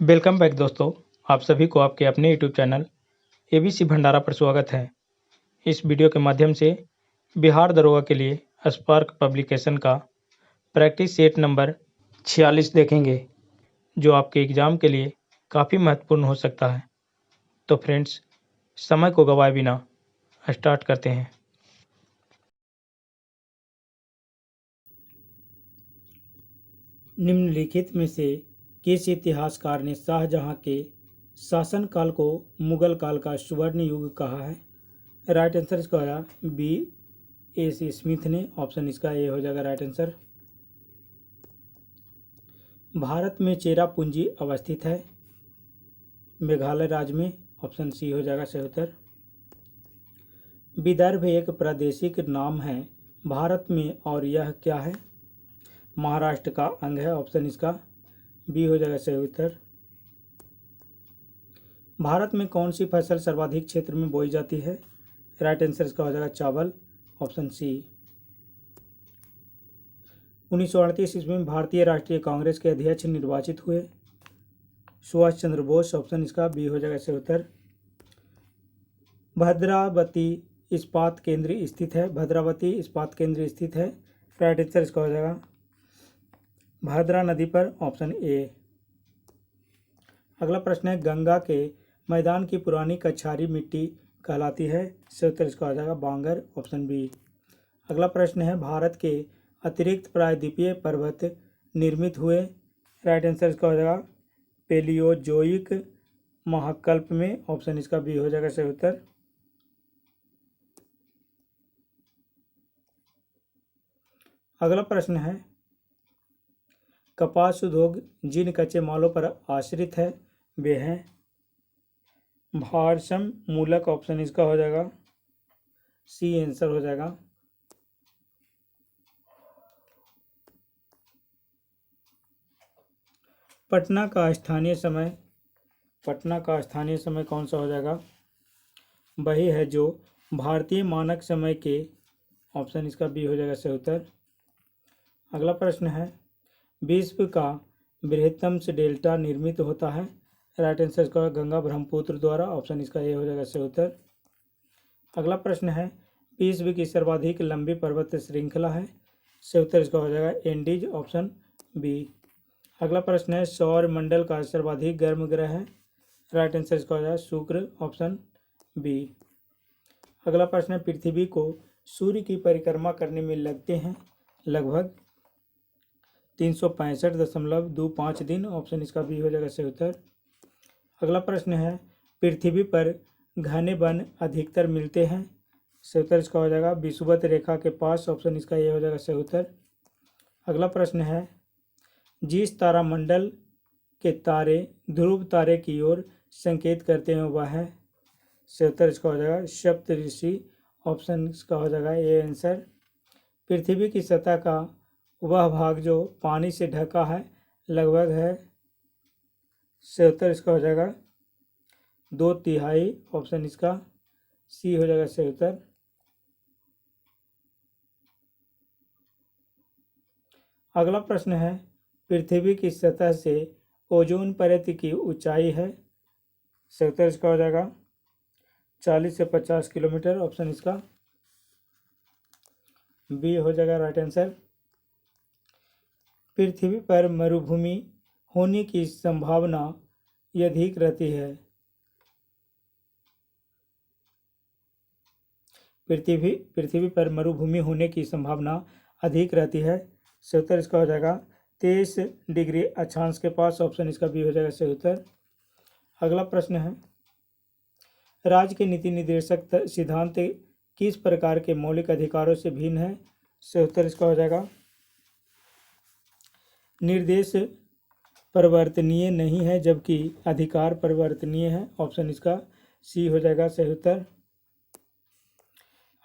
Welcome back दोस्तों। आप सभी को आपके अपने यूट्यूब चैनल एबीसी भंडारा पर स्वागत है। इस वीडियो के माध्यम से बिहार दरोगा के लिए स्पार्क पब्लिकेशन का प्रैक्टिस सेट नंबर 46 देखेंगे, जो आपके एग्ज़ाम के लिए काफ़ी महत्वपूर्ण हो सकता है। तो फ्रेंड्स, समय को गवाए बिना स्टार्ट करते हैं। निम्नलिखित में से किस इतिहासकार ने शाहजहां के शासनकाल को मुगल काल का स्वर्ण युग कहा है? राइट आंसर इसका हो जाएगा बी एस स्मिथ ने। ऑप्शन इसका ए हो जाएगा राइट आंसर। भारत में चेरापूंजी अवस्थित है, मेघालय राज्य में। ऑप्शन सी हो जाएगा सही उत्तर। विदर्भ एक प्रादेशिक नाम है भारत में और यह क्या है? महाराष्ट्र का अंग है। ऑप्शन इसका बी हो जाएगा सही उत्तर। भारत में कौन सी फसल सर्वाधिक क्षेत्र में बोई जाती है? राइट आंसर इसका हो जाएगा चावल। Option C. 1938 ईस्वी में भारतीय राष्ट्रीय कांग्रेस के अध्यक्ष निर्वाचित हुए? सुभाष चंद्र बोस। ऑप्शन इसका बी हो जाएगा सही उत्तर। भद्रावती इस्पात केंद्र स्थित है। भद्रावती इस्पात केंद्र स्थित है। राइट आंसर इसका हो जाएगा भद्रा नदी पर। Option A. अगला प्रश्न है, गंगा के मैदान की पुरानी कछारी मिट्टी कहलाती है? सही उत्तर इसका हो जाएगा बांगर। Option B. अगला प्रश्न है, भारत के अतिरिक्त प्रायद्वीपीय पर्वत निर्मित हुए? राइट आंसर इसका हो जाएगा पेलियोजोइक महाकल्प में। ऑप्शन इसका बी हो जाएगा सही उत्तर। अगला प्रश्न है, कपास उद्योग जिन कच्चे मालों पर आश्रित है वे हैं? भारसम मूलक। ऑप्शन इसका हो जाएगा सी आंसर हो जाएगा। पटना का स्थानीय समय कौन सा हो जाएगा? वही है जो भारतीय मानक समय के। ऑप्शन इसका बी हो जाएगा सही उत्तर। अगला प्रश्न है, विश्व का बृहत्तम से डेल्टा निर्मित होता है? राइट आंसर इसका गंगा ब्रह्मपुत्र द्वारा। ऑप्शन इसका ए हो जाएगा सही उत्तर। अगला प्रश्न है, विश्व की सर्वाधिक लंबी पर्वत श्रृंखला है? सही उत्तर इसका हो जाएगा एंडीज। Option B. अगला प्रश्न है, सौर मंडल का सर्वाधिक गर्म ग्रह है? राइट आंसर इसका हो जाएगा शुक्र। Option B. अगला प्रश्न है, पृथ्वी को सूर्य की परिक्रमा करने में लगते हैं लगभग 365.25 दिन। ऑप्शन इसका बी हो जाएगा सही उत्तर। अगला प्रश्न है, पृथ्वी पर घने वन अधिकतर मिलते हैं? सही उत्तर इसका हो जाएगा विषुवत रेखा के पास। ऑप्शन इसका ये हो जाएगा सही उत्तर। अगला प्रश्न है, जिस तारामंडल के तारे ध्रुव तारे की ओर संकेत करते हैं वह है? सही उत्तर इसका हो जाएगा सप्तऋषि। ऑप्शन इसका हो जाएगा ए आंसर। पृथ्वी की सतह का वह भाग जो पानी से ढका है लगभग है? सही उत्तर इसका हो जाएगा 2/3। ऑप्शन इसका सी हो जाएगा सही उत्तर। अगला प्रश्न है, पृथ्वी की सतह से ओजोन परत की ऊंचाई है? सही उत्तर इसका हो जाएगा 40 से 50 किलोमीटर। ऑप्शन इसका बी हो जाएगा राइट आंसर। पृथ्वी पर मरुभूमि होने की संभावना अधिक रहती है? पृथ्वी पर मरुभूमि होने की संभावना अधिक रहती है? सही उत्तर इसका हो जाएगा 23 डिग्री अक्षांश के पास। ऑप्शन इसका बी हो जाएगा सही उत्तर। अगला प्रश्न है, राज्य के नीति निर्देशक सिद्धांत किस प्रकार के मौलिक अधिकारों से भिन्न है? सही उत्तर इसका हो जाएगा निर्देश परिवर्तनीय नहीं है जबकि अधिकार परिवर्तनीय है। ऑप्शन इसका सी हो जाएगा सही उत्तर।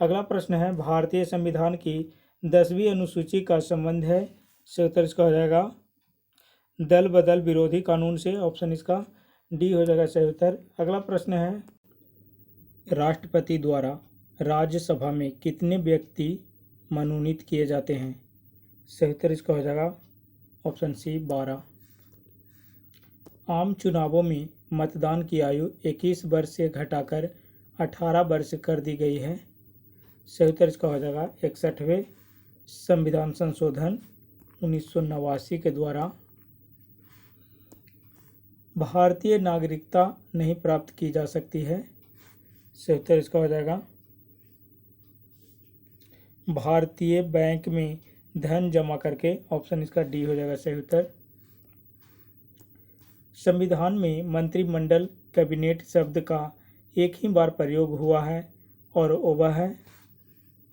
अगला प्रश्न है, भारतीय संविधान की 10वीं अनुसूची का संबंध है? सही उत्तर इसका हो जाएगा दल बदल विरोधी कानून से। ऑप्शन इसका डी हो जाएगा सही उत्तर। अगला प्रश्न है, राष्ट्रपति द्वारा राज्यसभा में कितने व्यक्ति मनोनीत किए जाते हैं? सही उत्तर इसका हो जाएगा ऑप्शन सी 12। आम चुनावों में मतदान की आयु 21 वर्ष से घटाकर 18 वर्ष कर दी गई है। सही उत्तर इसका हो जाएगा 61वें संविधान संशोधन 1989 के द्वारा। भारतीय नागरिकता नहीं प्राप्त की जा सकती है। सही उत्तर इसका हो जाएगा भारतीय बैंक में धन जमा करके। ऑप्शन इसका डी हो जाएगा सही उत्तर। संविधान में मंत्रिमंडल कैबिनेट शब्द का एक ही बार प्रयोग हुआ है और वह है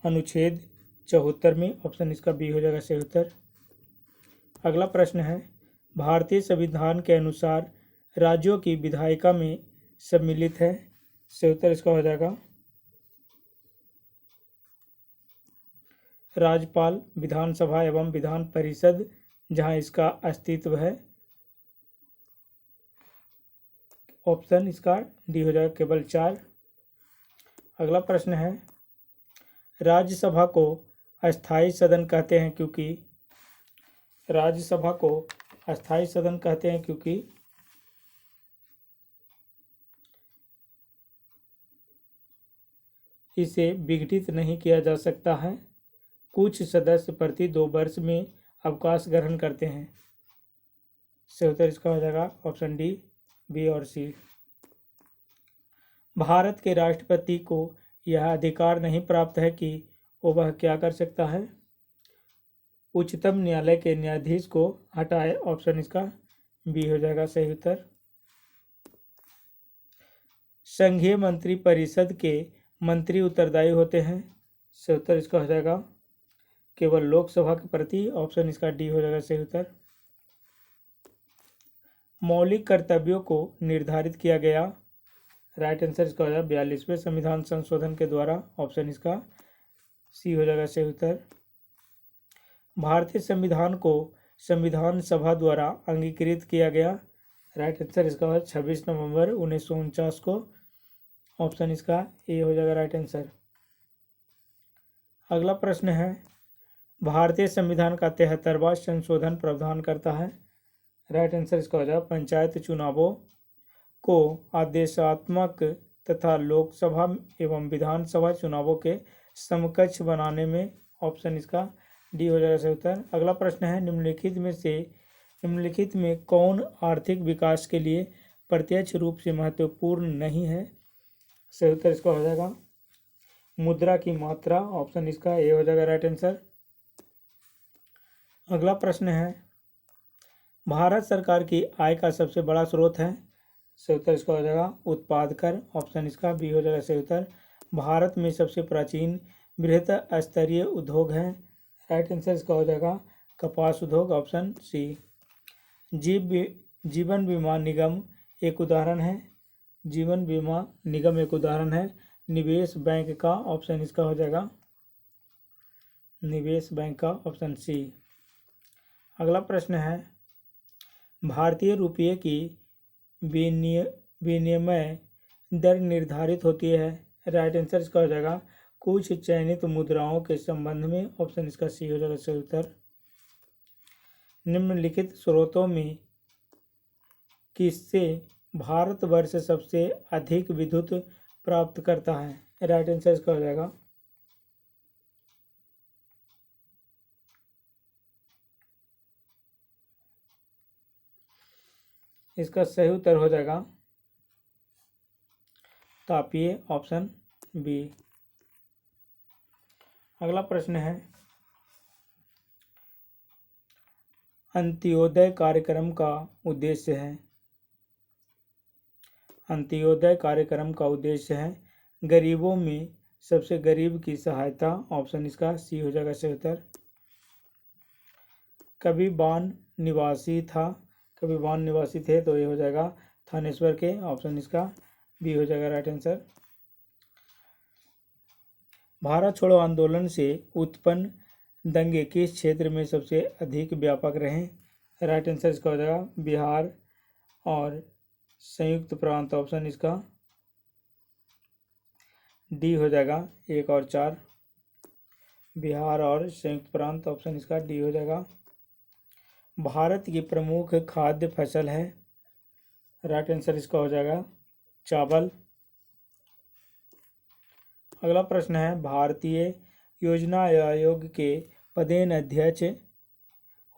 अनुच्छेद 74 में। ऑप्शन इसका बी हो जाएगा सही उत्तर। अगला प्रश्न है, भारतीय संविधान के अनुसार राज्यों की विधायिका में सम्मिलित है। सही उत्तर इसका हो जाएगा राज्यपाल, विधानसभा एवं विधान परिषद, जहां इसका अस्तित्व है। ऑप्शन इसका डी हो जाएगा केवल 4। अगला प्रश्न है, राज्यसभा को अस्थायी सदन कहते हैं क्योंकि। राज्यसभा को अस्थायी सदन कहते हैं क्योंकि इसे विघटित नहीं किया जा सकता है। कुछ सदस्य प्रति 2 वर्ष में अवकाश ग्रहण करते हैं। सही उत्तर इसका हो जाएगा ऑप्शन डी, बी और सी। भारत के राष्ट्रपति को यह अधिकार नहीं प्राप्त है कि वह क्या कर सकता है, उच्चतम न्यायालय के न्यायाधीश को हटाए। ऑप्शन इसका बी हो जाएगा सही उत्तर। संघीय मंत्री परिषद के मंत्री उत्तरदायी होते हैं। सही उत्तर इसका हो जाएगा केवल लोकसभा के प्रति। ऑप्शन इसका डी हो जाएगा सही उत्तर। मौलिक कर्तव्यों को निर्धारित किया गया। राइट आंसर इसका हो जाएगा 42वें संविधान संशोधन के द्वारा। ऑप्शन इसका सी हो जाएगा सही उत्तर। भारतीय संविधान को संविधान सभा द्वारा अंगीकृत किया गया। राइट आंसर इसका हो 26 नवंबर 1949 को। ऑप्शन इसका ए हो जाएगा राइट आंसर। अगला प्रश्न है, भारतीय संविधान का 73वां संशोधन प्रावधान करता है। राइट आंसर इसका हो जाएगा पंचायत चुनावों को आदेशात्मक तथा लोकसभा एवं विधानसभा चुनावों के समकक्ष बनाने में। ऑप्शन इसका डी हो जाएगा सही उत्तर। अगला प्रश्न है, निम्नलिखित में कौन आर्थिक विकास के लिए प्रत्यक्ष रूप से महत्वपूर्ण नहीं है। सही उत्तर इसका हो जाएगा मुद्रा की मात्रा। ऑप्शन इसका ए हो जाएगा राइट आंसर। अगला प्रश्न है, भारत सरकार की आय का सबसे बड़ा स्रोत है। सही उत्तर इसका हो जाएगा उत्पाद कर। ऑप्शन इसका बी हो जाएगा सही उत्तर। भारत में सबसे प्राचीन बृहत स्तरीय उद्योग है। राइट आंसर इसका हो जाएगा कपास उद्योग। Option C. जीवन बीमा निगम एक उदाहरण है। जीवन बीमा निगम एक उदाहरण है निवेश बैंक का। ऑप्शन इसका हो जाएगा निवेश बैंक का। Option C. अगला प्रश्न है, भारतीय रुपये की विनिमय दर निर्धारित होती है। राइट आंसर इसका हो जाएगा कुछ चयनित मुद्राओं के संबंध में। ऑप्शन इसका सी हो जाएगा सही उत्तर। निम्नलिखित स्रोतों में किससे भारतवर्ष सबसे अधिक विद्युत प्राप्त करता है। राइट आंसर इसका हो जाएगा इसका सही उत्तर हो जाएगा तापीय। Option B. अगला प्रश्न है, अंत्योदय कार्यक्रम का उद्देश्य है। अंत्योदय कार्यक्रम का उद्देश्य है गरीबों में सबसे गरीब की सहायता। ऑप्शन इसका सी हो जाएगा सही उत्तर। कभी बान निवासी थे तो ये हो जाएगा थानेश्वर के। ऑप्शन इसका बी हो जाएगा राइट आंसर। भारत छोड़ो आंदोलन से उत्पन्न दंगे किस क्षेत्र में सबसे अधिक व्यापक रहे। राइट आंसर इसका हो जाएगा बिहार और संयुक्त प्रांत। ऑप्शन इसका डी हो जाएगा 1 और 4 बिहार और संयुक्त प्रांत। ऑप्शन इसका डी हो जाएगा। भारत की प्रमुख खाद्य फसल है। राइट आंसर इसका हो जाएगा चावल। अगला प्रश्न है, भारतीय योजना आयोग के पदेन अध्यक्ष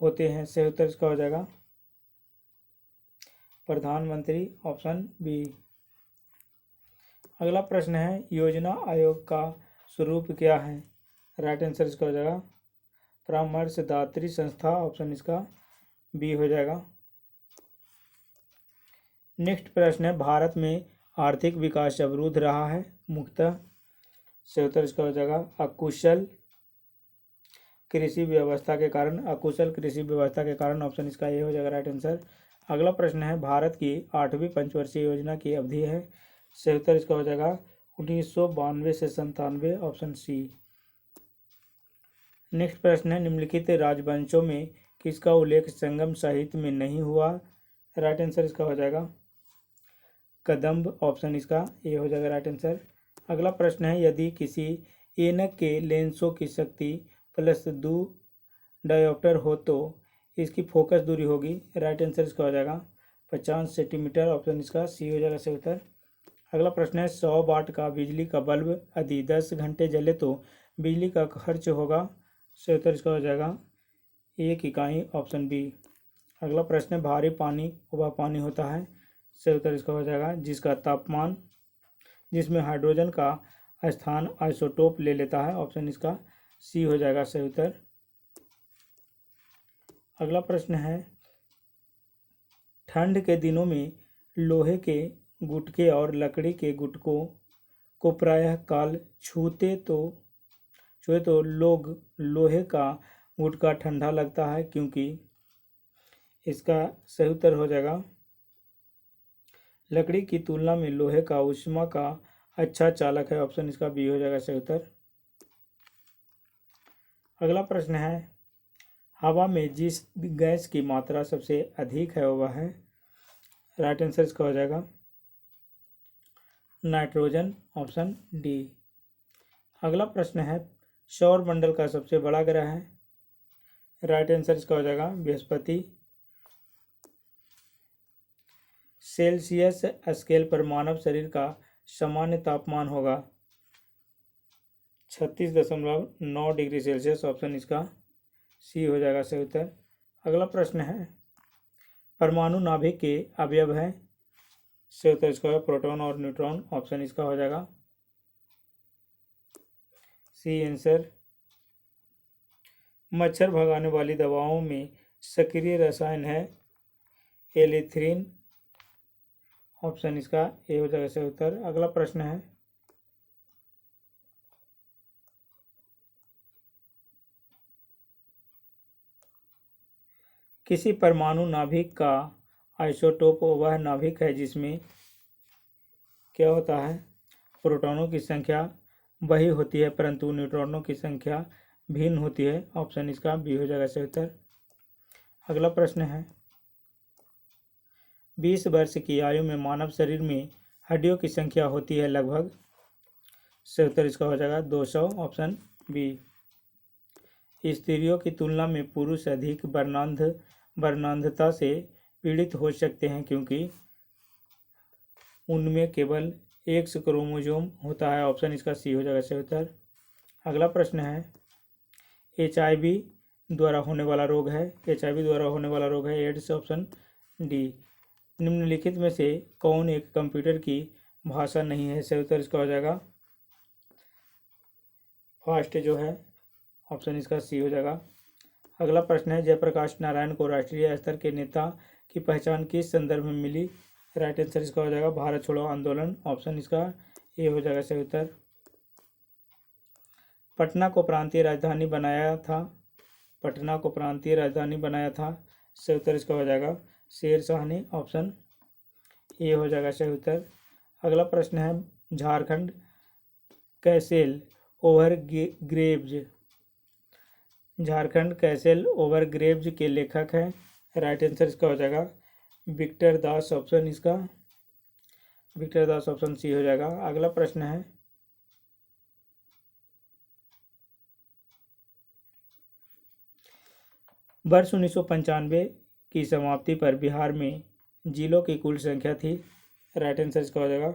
होते हैं, सही उत्तर इसका हो जाएगा प्रधानमंत्री, ऑप्शन बी। अगला प्रश्न है, योजना आयोग का स्वरूप क्या है, राइट आंसर इसका हो जाएगा परामर्शदात्री संस्था, ऑप्शन इसका बी हो जाएगा। नेक्स्ट प्रश्न है, भारत में आर्थिक विकास अवरुद्ध रहा है मुख्यतः, सही उत्तर इसका हो जाएगा अकुशल कृषि व्यवस्था के कारण, अकुशल कृषि व्यवस्था के कारण, ऑप्शन इसका ये हो जाएगा राइट आंसर। अगला प्रश्न है, भारत की 8वीं पंचवर्षीय योजना की अवधि है, सही उत्तर इसका हो जाएगा 1992 से 97, ऑप्शन सी। नेक्स्ट प्रश्न है, निम्नलिखित राजवंशों में किसका उल्लेख संगम साहित्य में नहीं हुआ, राइट आंसर इसका हो जाएगा कदम्ब, ऑप्शन इसका ए हो जाएगा राइट आंसर। अगला प्रश्न है, यदि किसी ऐनक के लेंसों की शक्ति +2 डायोप्टर हो तो इसकी फोकस दूरी होगी, राइट आंसर इसका हो जाएगा 50 सेंटीमीटर, ऑप्शन इसका सी हो जाएगा सही उत्तर। अगला प्रश्न है, 100 वाट का बिजली का बल्ब यदि 10 घंटे जले तो बिजली का खर्च होगा, सही उत्तर इसका हो जाएगा 1 इकाई, ऑप्शन बी। अगला प्रश्न है, भारी पानी वह पानी होता है, सही उत्तर इसका हो जाएगा जिसका तापमान जिसमें हाइड्रोजन का स्थान आइसोटोप ले लेता है, ऑप्शन इसका सी हो जाएगा सही उत्तर। अगला प्रश्न है, ठंड के दिनों में लोहे के गुटके और लकड़ी के गुटकों को प्रायः काल छूते तो लोग लोहे का गुटका ठंडा लगता है क्योंकि, इसका सही उत्तर हो जाएगा लकड़ी की तुलना में लोहे का ऊष्मा का अच्छा चालक है, ऑप्शन इसका बी हो जाएगा सही उत्तर। अगला प्रश्न है, हवा में जिस गैस की मात्रा सबसे अधिक है वह है, राइट आंसर इसका हो जाएगा नाइट्रोजन, ऑप्शन डी। अगला प्रश्न है, सौर मंडल का सबसे बड़ा ग्रह है, राइट आंसर इसका हो जाएगा बृहस्पति। सेल्सियस स्केल पर मानव शरीर का सामान्य तापमान होगा 36.9 डिग्री सेल्सियस, ऑप्शन इसका सी हो जाएगा सही उत्तर। अगला प्रश्न है, परमाणु नाभिक के अवयव है, सही उत्तर इसका है प्रोटॉन और न्यूट्रॉन, ऑप्शन इसका हो जाएगा सी आंसर। मच्छर भगाने वाली दवाओं में सक्रिय रसायन है एलिथ्रिन, ऑप्शन इसका ए हो जाएगा सही उत्तर। अगला प्रश्न है, किसी परमाणु नाभिक का आइसोटोप वह नाभिक है जिसमें क्या होता है, प्रोटॉनों की संख्या वही होती है परंतु न्यूट्रॉनों की संख्या भिन्न होती है, ऑप्शन इसका बी हो जाएगा सही उत्तर। अगला प्रश्न है, 20 वर्ष की आयु में मानव शरीर में हड्डियों की संख्या होती है लगभग, सही उत्तर इसका हो जाएगा 200, ऑप्शन बी। स्त्रियों की तुलना में पुरुष अधिक वर्णांधता से पीड़ित हो सकते हैं क्योंकि उनमें केवल X क्रोमोसोम होता है, ऑप्शन इसका सी हो जाएगा सही उत्तर। अगला प्रश्न है, HIV द्वारा होने वाला रोग है, HIV द्वारा होने वाला रोग है एड्स, ऑप्शन डी। निम्नलिखित में से कौन एक कंप्यूटर की भाषा नहीं है, सही उत्तर इसका हो जाएगा फास्ट जो है, ऑप्शन इसका सी हो जाएगा। अगला प्रश्न है, जयप्रकाश नारायण को राष्ट्रीय स्तर के नेता की पहचान किस संदर्भ में मिली, राइट आंसर इसका हो जाएगा भारत छोड़ो आंदोलन, ऑप्शन इसका ए हो जाएगा सही उत्तर। पटना को प्रांतीय राजधानी बनाया था, पटना को प्रांतीय राजधानी बनाया था, सही उत्तर इसका हो जाएगा शेर शाह ने, ऑप्शन ए हो जाएगा सही उत्तर। अगला प्रश्न है, झारखंड कैसेल ओवरग्रेव्ज के लेखक हैं, राइट आंसर इसका हो जाएगा विक्टर दास, ऑप्शन इसका विक्टर दास, ऑप्शन सी हो जाएगा। अगला प्रश्न है, वर्ष 1995 की समाप्ति पर बिहार में जिलों की कुल संख्या थी? राइट आंसर इसका हो जाएगा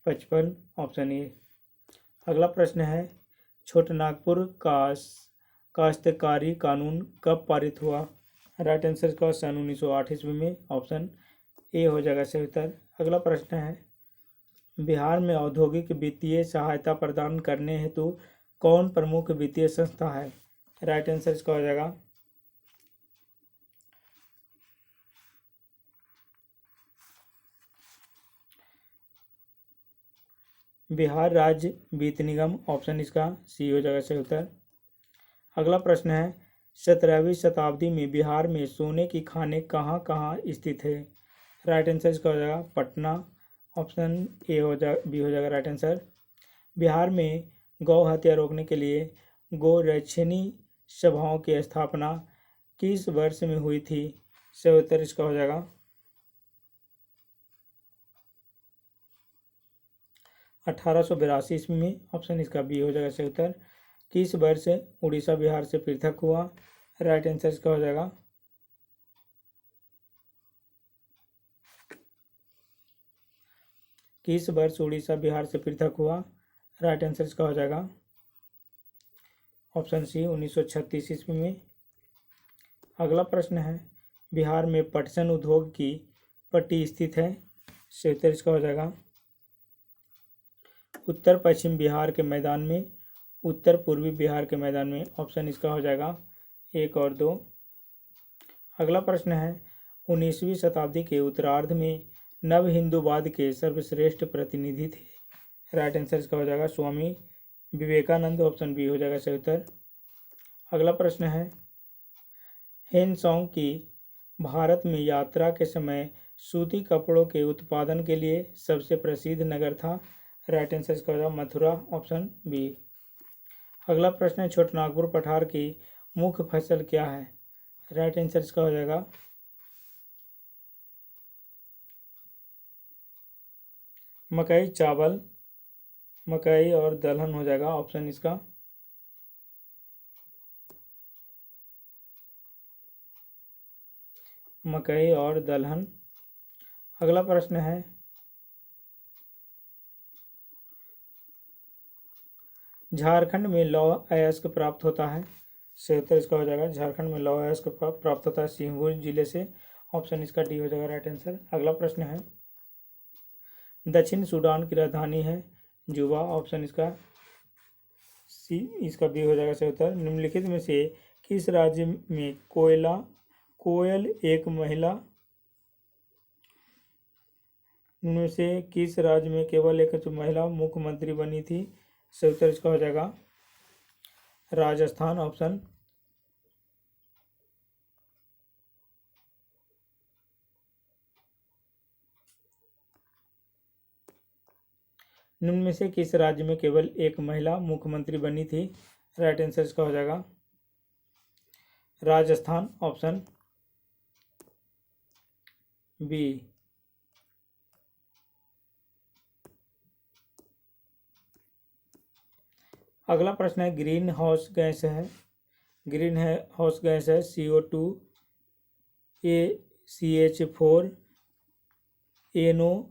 55, ऑप्शन ए। अगला प्रश्न है, छोटानागपुर काश्तकारी कानून कब पारित हुआ? राइट आंसर इसका सन 1908 ईस्वी में, ऑप्शन ए हो जाएगा सही उत्तर। अगला प्रश्न है, बिहार में औद्योगिक वित्तीय सहायता प्रदान करने हेतु कौन प्रमुख वित्तीय संस्था है? राइट आंसर इसका हो जाएगा बिहार राज्य वित्त निगम, ऑप्शन इसका सी हो जाएगा सही उत्तर। अगला प्रश्न है, 17वीं शताब्दी में बिहार में सोने की खानें कहाँ कहाँ स्थित है? राइट आंसर इसका हो जाएगा पटना, ऑप्शन ए हो जाएगा, बी हो जाएगा राइट आंसर। बिहार में गौ हत्या रोकने के लिए गोरक्षणी सभाओं की स्थापना किस वर्ष में हुई थी? सही उत्तर इसका हो जाएगा 1882 ईस्वी में, ऑप्शन इसका बी हो जाएगा सही उत्तर। किस वर्ष उड़ीसा बिहार से पृथक हुआ? राइट आंसर इसका हो जाएगा किस वर्ष उड़ीसा बिहार से पृथक हुआ? राइट आंसर इसका हो जाएगा ऑप्शन सी 1936 ईस्वी में। अगला प्रश्न है, बिहार में पटसन उद्योग की पट्टी स्थित है? सही उत्तर इसका हो जाएगा उत्तर पश्चिम बिहार के मैदान में, उत्तर पूर्वी बिहार के मैदान में, ऑप्शन इसका हो जाएगा 1 और 2। अगला प्रश्न है, 19वीं शताब्दी के उत्तरार्ध में नव हिंदूवाद के सर्वश्रेष्ठ प्रतिनिधि थे? राइट आंसर इसका हो जाएगा स्वामी विवेकानंद, ऑप्शन बी हो जाएगा सही उत्तर। अगला प्रश्न है, हेनसोंग की भारत में यात्रा के समय सूती कपड़ों के उत्पादन के लिए सबसे प्रसिद्ध नगर था? राइट आंसर इसका हो जाएगा मथुरा, ऑप्शन बी। अगला प्रश्न है, छोटानागपुर पठार की मुख्य फसल क्या है? राइट आंसर इसका हो जाएगा मकई, चावल, मकई और दलहन हो जाएगा, ऑप्शन इसका मकई और दलहन। अगला प्रश्न है, झारखंड में लौह अयस्क प्राप्त होता है? सही उत्तर इसका हो जाएगा झारखंड में लौह अयस्क प्राप्त होता है सिंहभूम जिले से, ऑप्शन इसका डी हो जाएगा राइट आंसर। अगला प्रश्न है, दक्षिण सूडान की राजधानी है जुबा, ऑप्शन इसका सी इसका बी हो जाएगा सही उत्तर। निम्नलिखित में से किस राज्य में कोयल एक महिला उनमें से किस राज्य में केवल एक महिला मुख्यमंत्री बनी थी? सही उत्तर इसका हो जाएगा राजस्थान, ऑप्शन निम्न में से किस राज्य में केवल एक महिला मुख्यमंत्री बनी थी? राइट आंसर इसका हो जाएगा राजस्थान, ऑप्शन बी। अगला प्रश्न है, ग्रीन हाउस गैस है CO2, CH4, NO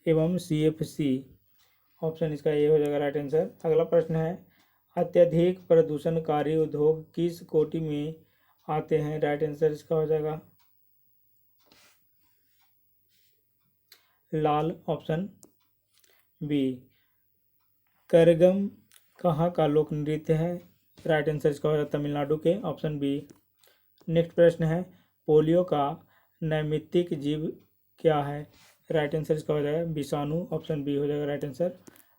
एवं CFC, ऑप्शन इसका ए हो जाएगा राइट आंसर। अगला प्रश्न है, अत्यधिक प्रदूषणकारी उद्योग किस कोटि में आते हैं? राइट आंसर इसका हो जाएगा लाल, ऑप्शन बी। करगम कहाँ का लोक नृत्य है? राइट आंसर इसका हो जाएगा तमिलनाडु के, ऑप्शन बी। नेक्स्ट प्रश्न है, पोलियो का नैमित्तिक जीव क्या है? राइट आंसर इसका हो जाएगा विषाणु, ऑप्शन बी हो जाएगा राइट आंसर।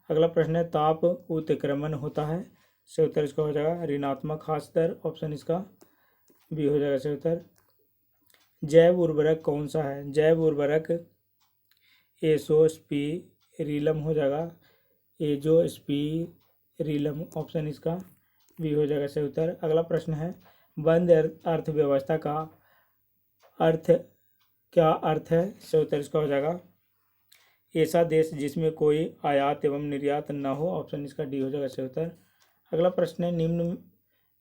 अगला प्रश्न है, ताप उत्क्रमण होता है? सही उत्तर इसका हो जाएगा ऋणात्मक हाश दर, ऑप्शन इसका बी हो जाएगा सही उत्तर। जैव उर्वरक कौन सा है? जैव उर्वरक एजोस्पिरिलम हो जाएगा, एजोस्पिरिलम, ऑप्शन इसका बी हो जाएगा सही उत्तर। अगला प्रश्न है, बंद अर्थव्यवस्था का क्या अर्थ है? सही उत्तर इसका हो जाएगा ऐसा देश जिसमें कोई आयात एवं निर्यात न हो, ऑप्शन इसका डी हो जाएगा सही उत्तर। अगला प्रश्न है, निम्न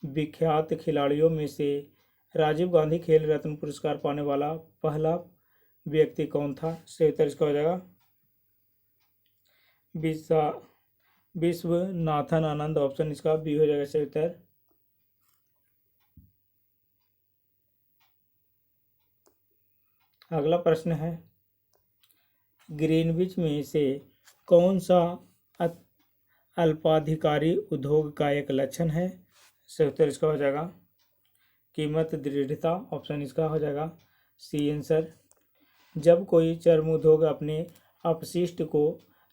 विख्यात खिलाड़ियों में से राजीव गांधी खेल रत्न पुरस्कार पाने वाला पहला व्यक्ति कौन था? सही उत्तर इसका हो जाएगा विश्वनाथन आनंद। ऑप्शन इसका बी हो जाएगा सही उत्तर। अगला प्रश्न है, ग्रीनविच में से कौन सा अल्पाधिकारी उद्योग का एक लक्षण है? सही उत्तर इसका हो जाएगा कीमत दृढ़ता। ऑप्शन इसका हो जाएगा सी आंसर। जब कोई चर्म उद्योग अपने अपशिष्ट को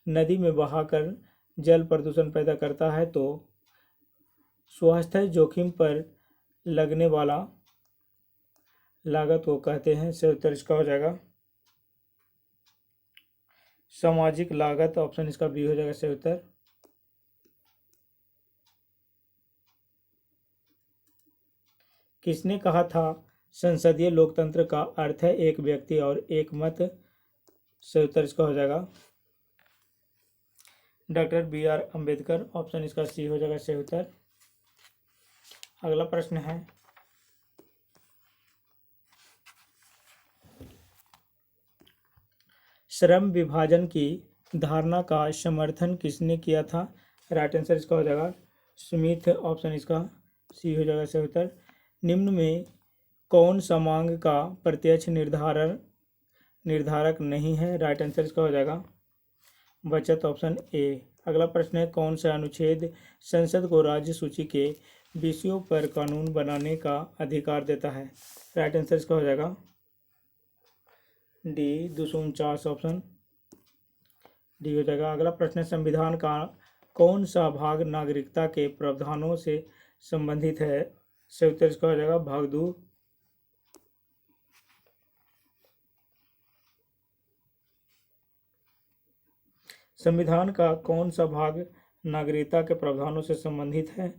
नदी में बहाकर जल प्रदूषण पैदा करता है तो स्वास्थ्य जोखिम पर लगने वाला लागत को कहते हैं। सही उत्तर इसका हो जाएगा सामाजिक लागत। ऑप्शन इसका बी हो जाएगा सही उत्तर। किसने कहा था संसदीय लोकतंत्र का अर्थ है एक व्यक्ति और एक मत? सही उत्तर इसका हो जाएगा डॉक्टर बी.आर. अम्बेडकर। ऑप्शन इसका सी हो जाएगा सही उत्तर। अगला प्रश्न है, श्रम विभाजन की धारणा का समर्थन किसने किया था? राइट आंसर इसका हो जाएगा स्मिथ। ऑप्शन इसका सी हो जाएगा सही उत्तर। निम्न में कौन सा मांग का प्रत्यक्ष निर्धारक नहीं है? राइट आंसर इसका हो जाएगा बचत। Option A. अगला प्रश्न है, कौन सा अनुच्छेद संसद को राज्य सूची के विषयों पर कानून बनाने का अधिकार देता है? राइट आंसर इसका हो जाएगा डी 249। ऑप्शन डी हो जाएगा। अगला प्रश्न है, संविधान का कौन सा भाग नागरिकता के प्रावधानों से संबंधित है? सही उत्तर इसका हो जाएगा भाग 2। संविधान का कौन सा भाग नागरिकता के प्रावधानों से संबंधित है?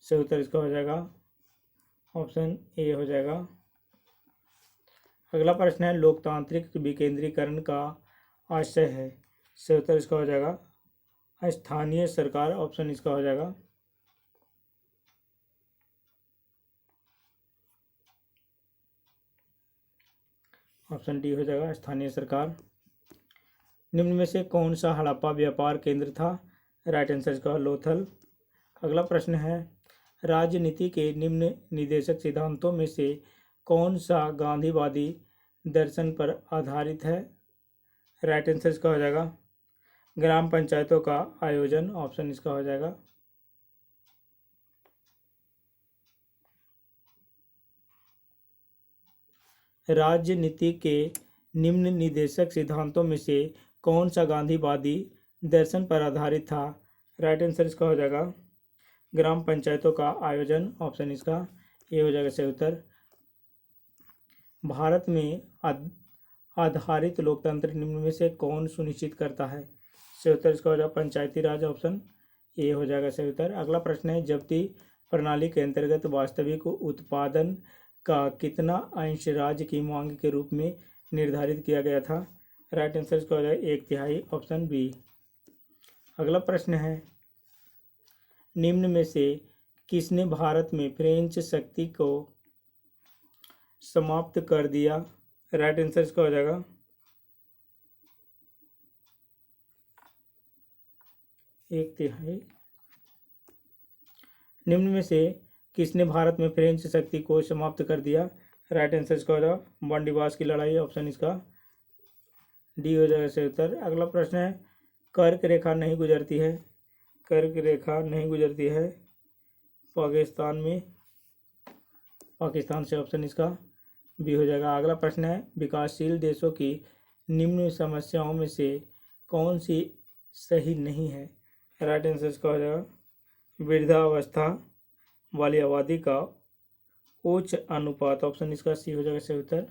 सही उत्तर इसका हो जाएगा ऑप्शन ए हो जाएगा। अगला प्रश्न है, लोकतांत्रिक विकेंद्रीकरण का आशय है? सही उत्तर इसका हो जाएगा स्थानीय सरकार। ऑप्शन इसका हो जाएगा ऑप्शन डी हो जाएगा स्थानीय सरकार। निम्न में से कौन सा हड़प्पा व्यापार केंद्र था? राइट आंसर इसका लोथल। अगला प्रश्न है, राजनीति के निम्न निदेशक सिद्धांतों में से कौन सा गांधीवादी दर्शन पर आधारित है? राइट आंसर इसका हो जाएगा ग्राम पंचायतों का आयोजन। ऑप्शन इसका हो जाएगा राजनीति के निम्न निदेशक सिद्धांतों में से कौन सा गांधीवादी दर्शन पर आधारित था? राइट आंसर इसका हो जाएगा ग्राम पंचायतों का आयोजन। ऑप्शन इसका ए हो जाएगा सही उत्तर। भारत में आधारित लोकतंत्र निम्न में से कौन सुनिश्चित करता है? सही उत्तर इसका हो जाएगा पंचायती राज। ऑप्शन ए हो जाएगा सही उत्तर। अगला प्रश्न है, जब्ती प्रणाली के अंतर्गत वास्तविक उत्पादन का कितना अंश राज्य की मांग के रूप में निर्धारित किया गया था? राइट आंसर इसका हो जाएगा 1/3। Option B. अगला प्रश्न है, निम्न में से किसने भारत में फ्रेंच शक्ति को समाप्त कर दिया? राइट आंसर इसका हो जाएगा 1/3। निम्न में से किसने भारत में फ्रेंच शक्ति को समाप्त कर दिया? राइट आंसर इसका हो जाएगा बंडीवास की लड़ाई। ऑप्शन इसका डी हो जाएगा सही उत्तर। अगला प्रश्न है, कर्क रेखा नहीं गुजरती है? कर्क रेखा नहीं गुजरती है पाकिस्तान में, पाकिस्तान से। ऑप्शन इसका बी हो जाएगा। अगला प्रश्न है, विकासशील देशों की निम्न समस्याओं में से कौन सी सही नहीं है? राइट आंसर इसका हो जाएगा वृद्धावस्था वाली आबादी का उच्च अनुपात। ऑप्शन इसका सी हो जाएगा सही उत्तर।